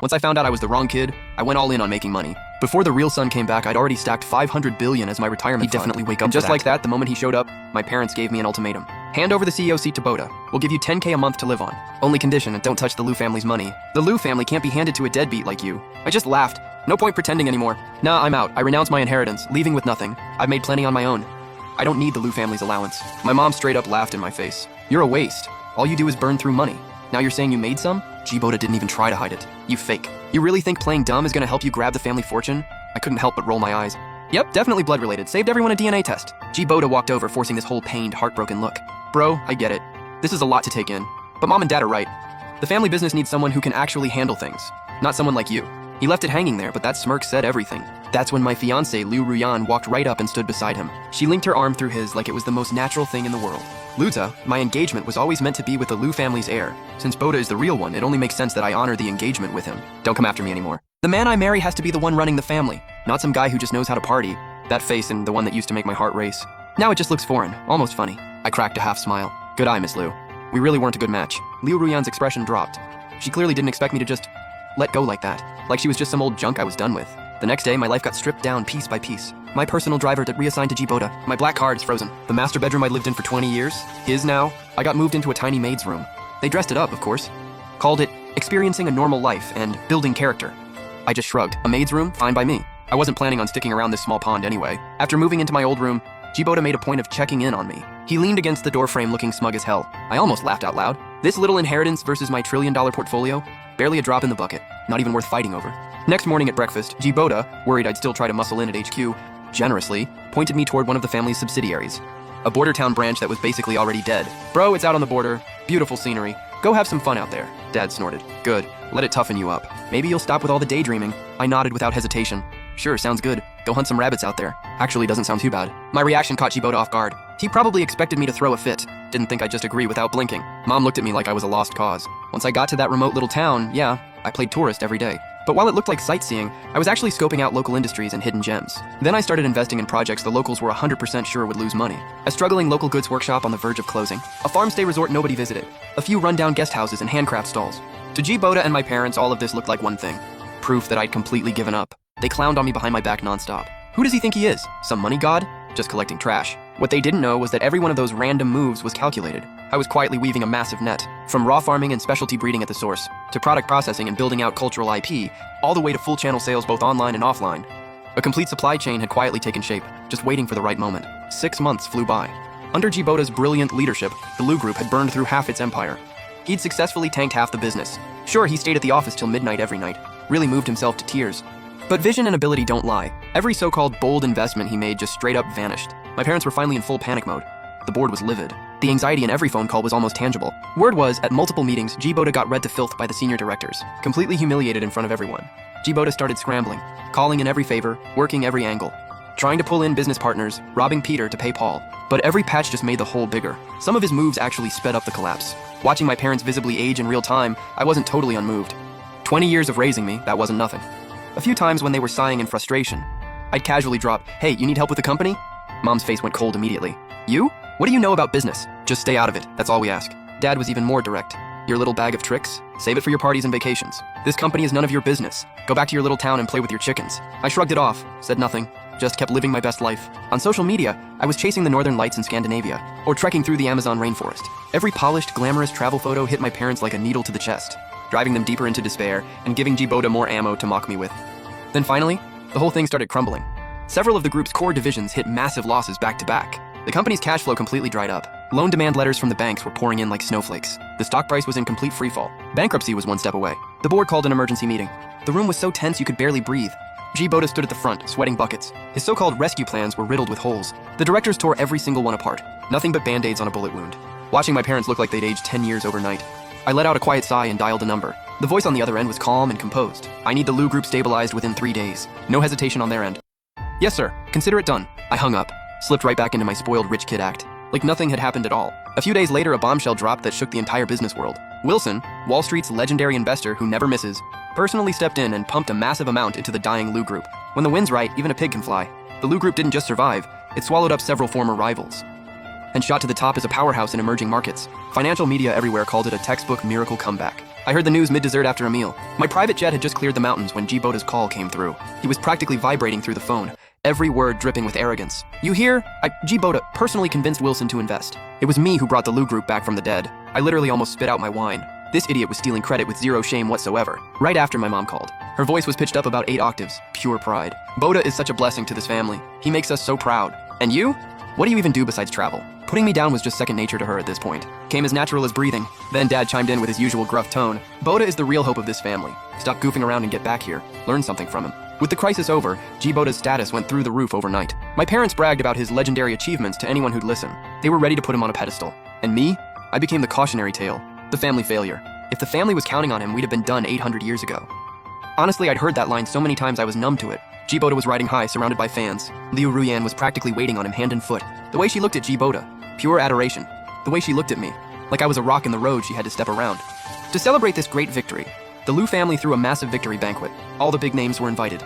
Once I found out I was the wrong kid, I went all in on making money. Before the real son came back, I'd already stacked $500 billion as my retirement fund. He'd definitely wake up and just like that, the moment he showed up, my parents gave me an ultimatum. Hand over the CEO seat to Boda. We'll give you $10K a month to live on. Only condition, don't touch the Liu family's money. The Liu family can't be handed to a deadbeat like you. I just laughed. No point pretending anymore. Nah, I'm out. I renounce my inheritance, leaving with nothing. I've made plenty on my own. I don't need the Liu family's allowance. My mom straight up laughed in my face. You're a waste. All you do is burn through money. Now you're saying you made some? Boda didn't even try to hide it. You fake. You really think playing dumb is gonna help you grab the family fortune? I couldn't help but roll my eyes. Yep, definitely blood related. Saved everyone a DNA test. Boda walked over, forcing this whole pained, heartbroken look. Bro, I get it. This is a lot to take in. But mom and dad are right. The family business needs someone who can actually handle things. Not someone like you. He left it hanging there, but that smirk said everything. That's when my fiancée, Liu Ruyan, walked right up and stood beside him. She linked her arm through his like it was the most natural thing in the world. Luza, my engagement was always meant to be with the Liu family's heir. Since Boda is the real one, it only makes sense that I honor the engagement with him. Don't come after me anymore. The man I marry has to be the one running the family, not some guy who just knows how to party. That face and the one that used to make my heart race. Now it just looks foreign, almost funny. I cracked a half smile. Good eye, Miss Liu. We really weren't a good match. Liu Ruyan's expression dropped. She clearly didn't expect me to just let go like that. Like she was just some old junk I was done with. The next day, my life got stripped down piece by piece. My personal driver got reassigned to Boda. My black card is frozen. The master bedroom I'd lived in for 20 years, his now. I got moved into a tiny maid's room. They dressed it up, of course. Called it experiencing a normal life and building character. I just shrugged. A maid's room? Fine by me. I wasn't planning on sticking around this small pond anyway. After moving into my old room, Boda made a point of checking in on me. He leaned against the doorframe looking smug as hell. I almost laughed out loud. This little inheritance versus my $1 trillion portfolio? Barely a drop in the bucket. Not even worth fighting over. Next morning at breakfast, Boda, worried I'd still try to muscle in at HQ, generously pointed me toward one of the family's subsidiaries. A border town branch that was basically already dead. Bro, it's out on the border. Beautiful scenery. Go have some fun out there. Dad snorted. Good. Let it toughen you up. Maybe you'll stop with all the daydreaming. I nodded without hesitation. Sure, sounds good. Go hunt some rabbits out there. Actually, doesn't sound too bad. My reaction caught Boda off guard. He probably expected me to throw a fit. Didn't think I'd just agree without blinking. Mom looked at me like I was a lost cause. Once I got to that remote little town, yeah, I played tourist every day. But while it looked like sightseeing, I was actually scoping out local industries and hidden gems. Then I started investing in projects the locals were 100% sure would lose money. A struggling local goods workshop on the verge of closing. A farm-stay resort nobody visited. A few rundown guest houses and handcraft stalls. To Boda and my parents, all of this looked like one thing. Proof that I'd completely given up. They clowned on me behind my back nonstop. Who does he think he is? Some money god? Just collecting trash. What they didn't know was that every one of those random moves was calculated. I was quietly weaving a massive net. From raw farming and specialty breeding at the source, to product processing and building out cultural IP, all the way to full channel sales both online and offline. A complete supply chain had quietly taken shape, just waiting for the right moment. 6 months flew by. Under Boda's brilliant leadership, the Liu Group had burned through half its empire. He'd successfully tanked half the business. Sure, he stayed at the office till midnight every night, really moved himself to tears. But vision and ability don't lie. Every so-called bold investment he made just straight up vanished. My parents were finally in full panic mode. The board was livid. The anxiety in every phone call was almost tangible. Word was, at multiple meetings, Boda got read to filth by the senior directors, completely humiliated in front of everyone. Boda started scrambling, calling in every favor, working every angle, trying to pull in business partners, robbing Peter to pay Paul. But every patch just made the hole bigger. Some of his moves actually sped up the collapse. Watching my parents visibly age in real time, I wasn't totally unmoved. 20 years of raising me, that wasn't nothing. A few times when they were sighing in frustration, I'd casually drop, "Hey, you need help with the company?" Mom's face went cold immediately. "You? What do you know about business? Just stay out of it, that's all we ask." Dad was even more direct. "Your little bag of tricks? Save it for your parties and vacations. This company is none of your business. Go back to your little town and play with your chickens." I shrugged it off, said nothing, just kept living my best life. On social media, I was chasing the northern lights in Scandinavia, or trekking through the Amazon rainforest. Every polished, glamorous travel photo hit my parents like a needle to the chest, driving them deeper into despair and giving Boda more ammo to mock me with. Then finally, the whole thing started crumbling. Several of the group's core divisions hit massive losses back to back. The company's cash flow completely dried up. Loan demand letters from the banks were pouring in like snowflakes. The stock price was in complete freefall. Bankruptcy was one step away. The board called an emergency meeting. The room was so tense you could barely breathe. Boda stood at the front, sweating buckets. His so-called rescue plans were riddled with holes. The directors tore every single one apart. Nothing but band-aids on a bullet wound. Watching my parents look like they'd aged 10 years overnight, I let out a quiet sigh and dialed a number. The voice on the other end was calm and composed. "I need the Liu Group stabilized within 3 days. No hesitation on their end." "Yes, sir. Consider it done." I hung up, slipped right back into my spoiled rich kid act, like nothing had happened at all. A few days later, a bombshell dropped that shook the entire business world. Wilson, Wall Street's legendary investor who never misses, personally stepped in and pumped a massive amount into the dying Liu Group. When the wind's right, even a pig can fly. The Liu Group didn't just survive, it swallowed up several former rivals and shot to the top as a powerhouse in emerging markets. Financial media everywhere called it a textbook miracle comeback. I heard the news mid-dessert after a meal. My private jet had just cleared the mountains when G. Boda's call came through. He was practically vibrating through the phone, every word dripping with arrogance. You hear? G. Boda personally convinced Wilson to invest. It was me who brought the Lou Group back from the dead. I literally almost spit out my wine. This idiot was stealing credit with zero shame whatsoever. Right after my mom called. Her voice was pitched up about 8 octaves. Pure pride. Boda is such a blessing to this family. He makes us so proud. And you? What do you even do besides travel? Putting me down was just second nature to her at this point. Came as natural as breathing. Then Dad chimed in with his usual gruff tone. Boda is the real hope of this family. Stop goofing around and get back here. Learn something from him. With the crisis over, G. Boda's status went through the roof overnight. My parents bragged about his legendary achievements to anyone who'd listen. They were ready to put him on a pedestal. And me? I became the cautionary tale. The family failure. If the family was counting on him, we'd have been done 800 years ago. Honestly, I'd heard that line so many times I was numb to it. G. Boda was riding high, surrounded by fans. Liu Ruyan was practically waiting on him hand and foot. The way she looked at G. Boda, pure adoration. The way she looked at me, like I was a rock in the road she had to step around. To celebrate this great victory, the Liu family threw a massive victory banquet. All the big names were invited.